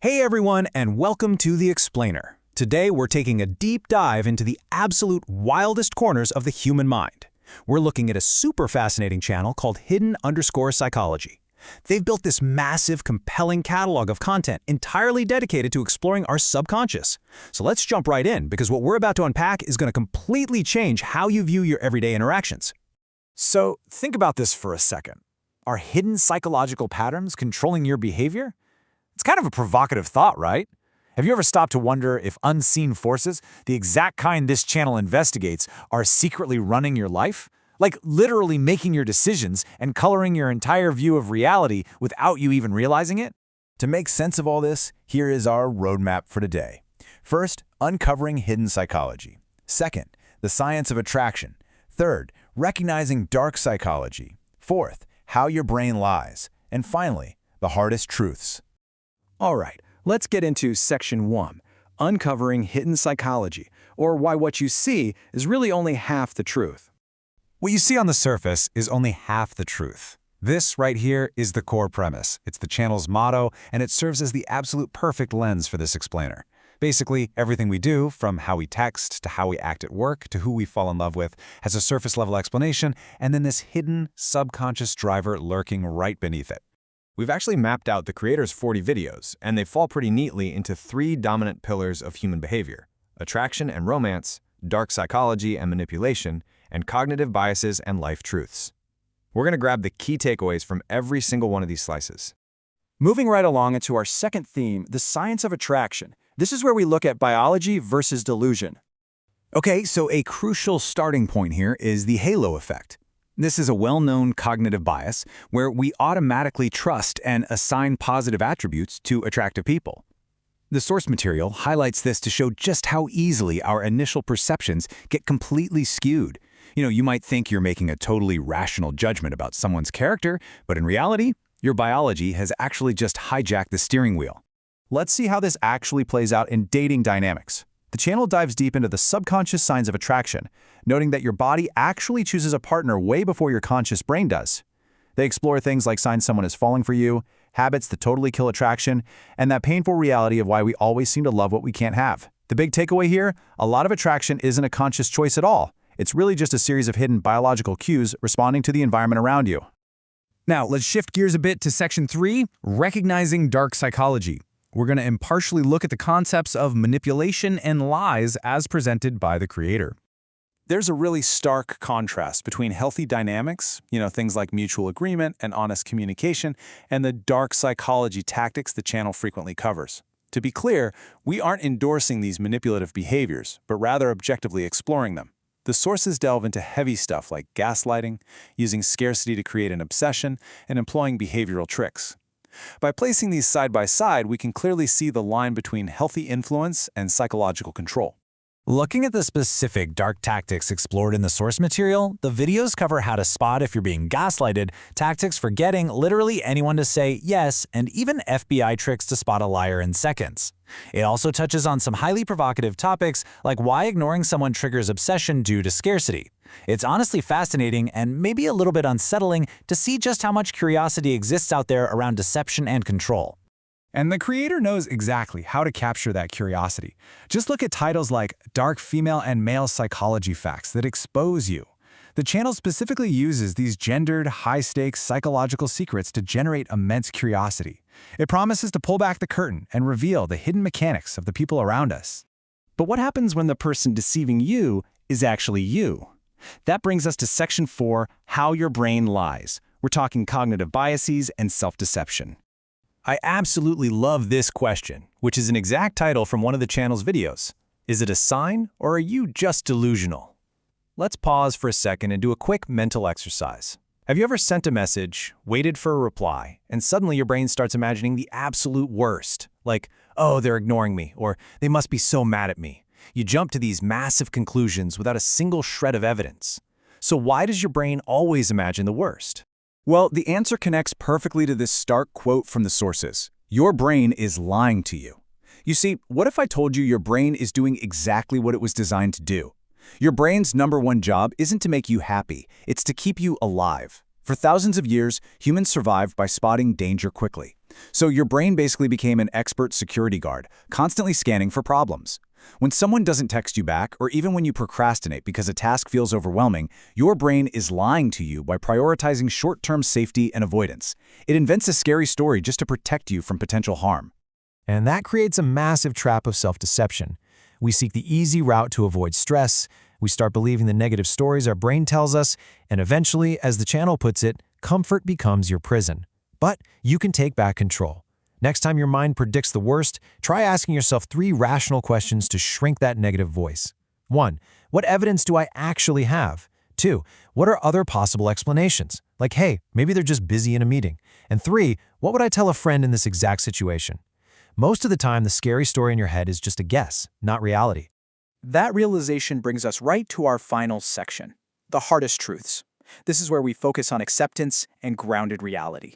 Hey everyone, and welcome to The Explainer. Today we're taking a deep dive into the absolute wildest corners of the human mind. We're looking at a super fascinating channel called Hidden_Psychology. They've built this massive, compelling catalog of content entirely dedicated to exploring our subconscious. So let's jump right in, because what we're about to unpack is going to completely change how you view your everyday interactions. So think about this for a second. Are hidden psychological patterns controlling your behavior? It's kind of a provocative thought, right? Have you ever stopped to wonder if unseen forces, the exact kind this channel investigates, are secretly running your life? Like literally making your decisions and coloring your entire view of reality without you even realizing it? To make sense of all this, here is our roadmap for today. First, uncovering hidden psychology. Second, the science of attraction. Third, recognizing dark psychology. Fourth, how your brain lies. And finally, the hardest truths. All right, let's get into Section 1, Uncovering Hidden Psychology, or why what you see is really only half the truth. What you see on the surface is only half the truth. This right here is the core premise. It's the channel's motto, and it serves as the absolute perfect lens for this explainer. Basically, everything we do, from how we text to how we act at work to who we fall in love with, has a surface-level explanation, and then this hidden, subconscious driver lurking right beneath it. We've actually mapped out the creator's 40 videos, and they fall pretty neatly into 3 dominant pillars of human behavior: attraction and romance, dark psychology and manipulation, and cognitive biases and life truths. We're going to grab the key takeaways from every single one of these slices. Moving right along into our second theme, the science of attraction. This is where we look at biology versus delusion. Okay, so a crucial starting point here is the halo effect. This is a well-known cognitive bias where we automatically trust and assign positive attributes to attractive people. The source material highlights this to show just how easily our initial perceptions get completely skewed. You might think you're making a totally rational judgment about someone's character, but in reality, your biology has actually just hijacked the steering wheel. Let's see how this actually plays out in dating dynamics. The channel dives deep into the subconscious signs of attraction, noting that your body actually chooses a partner way before your conscious brain does. They explore things like signs someone is falling for you, habits that totally kill attraction, and that painful reality of why we always seem to love what we can't have. The big takeaway here: a lot of attraction isn't a conscious choice at all. It's really just a series of hidden biological cues responding to the environment around you. Now, let's shift gears a bit to Section 3, Recognizing Dark Psychology. We're going to impartially look at the concepts of manipulation and lies as presented by the creator. There's a really stark contrast between healthy dynamics, things like mutual agreement and honest communication, and the dark psychology tactics the channel frequently covers. To be clear, we aren't endorsing these manipulative behaviors, but rather objectively exploring them. The sources delve into heavy stuff like gaslighting, using scarcity to create an obsession, and employing behavioral tricks. By placing these side by side, we can clearly see the line between healthy influence and psychological control. Looking at the specific dark tactics explored in the source material, the videos cover how to spot if you're being gaslighted, tactics for getting literally anyone to say yes, and even FBI tricks to spot a liar in seconds. It also touches on some highly provocative topics like why ignoring someone triggers obsession due to scarcity. It's honestly fascinating and maybe a little bit unsettling to see just how much curiosity exists out there around deception and control. And the creator knows exactly how to capture that curiosity. Just look at titles like Dark Female and Male Psychology Facts that expose you. The channel specifically uses these gendered, high-stakes psychological secrets to generate immense curiosity. It promises to pull back the curtain and reveal the hidden mechanics of the people around us. But what happens when the person deceiving you is actually you? That brings us to Section 4, How Your Brain Lies. We're talking cognitive biases and self-deception. I absolutely love this question, which is an exact title from one of the channel's videos. Is it a sign, or are you just delusional? Let's pause for a second and do a quick mental exercise. Have you ever sent a message, waited for a reply, and suddenly your brain starts imagining the absolute worst? Like, oh, they're ignoring me, or they must be so mad at me. You jump to these massive conclusions without a single shred of evidence. So why does your brain always imagine the worst? Well, the answer connects perfectly to this stark quote from the sources. Your brain is lying to you. You see, what if I told you your brain is doing exactly what it was designed to do? Your brain's #1 job isn't to make you happy, it's to keep you alive. For thousands of years, humans survived by spotting danger quickly. So your brain basically became an expert security guard, constantly scanning for problems. When someone doesn't text you back, or even when you procrastinate because a task feels overwhelming, your brain is lying to you by prioritizing short-term safety and avoidance. It invents a scary story just to protect you from potential harm. And that creates a massive trap of self-deception. We seek the easy route to avoid stress, we start believing the negative stories our brain tells us, and eventually, as the channel puts it, comfort becomes your prison. But you can take back control. Next time your mind predicts the worst, try asking yourself 3 rational questions to shrink that negative voice. 1. What evidence do I actually have? 2. What are other possible explanations? Like, hey, maybe they're just busy in a meeting. And 3. What would I tell a friend in this exact situation? Most of the time, the scary story in your head is just a guess, not reality. That realization brings us right to our final section, the hardest truths. This is where we focus on acceptance and grounded reality.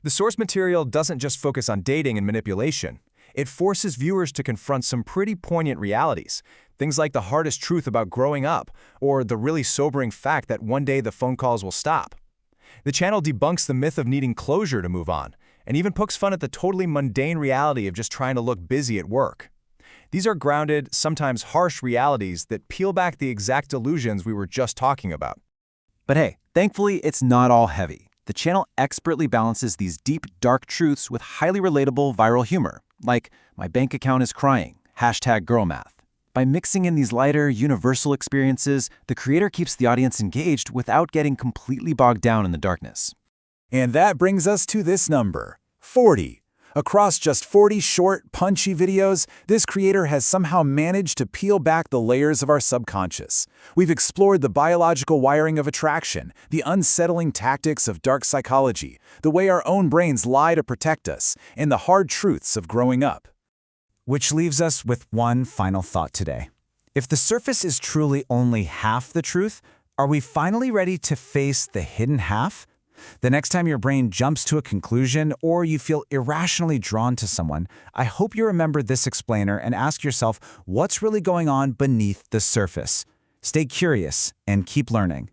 The source material doesn't just focus on dating and manipulation. It forces viewers to confront some pretty poignant realities. Things like the hardest truth about growing up, or the really sobering fact that one day the phone calls will stop. The channel debunks the myth of needing closure to move on, and even pokes fun at the totally mundane reality of just trying to look busy at work. These are grounded, sometimes harsh realities that peel back the exact illusions we were just talking about. But hey, thankfully, it's not all heavy. The channel expertly balances these deep, dark truths with highly relatable viral humor, like "my bank account is crying," #girlmath. By mixing in these lighter, universal experiences, the creator keeps the audience engaged without getting completely bogged down in the darkness. And that brings us to this number, 40. Across just 40 short, punchy videos, this creator has somehow managed to peel back the layers of our subconscious. We've explored the biological wiring of attraction, the unsettling tactics of dark psychology, the way our own brains lie to protect us, and the hard truths of growing up. Which leaves us with one final thought today. If the surface is truly only half the truth, are we finally ready to face the hidden half? The next time your brain jumps to a conclusion or you feel irrationally drawn to someone, I hope you remember this explainer and ask yourself what's really going on beneath the surface. Stay curious and keep learning.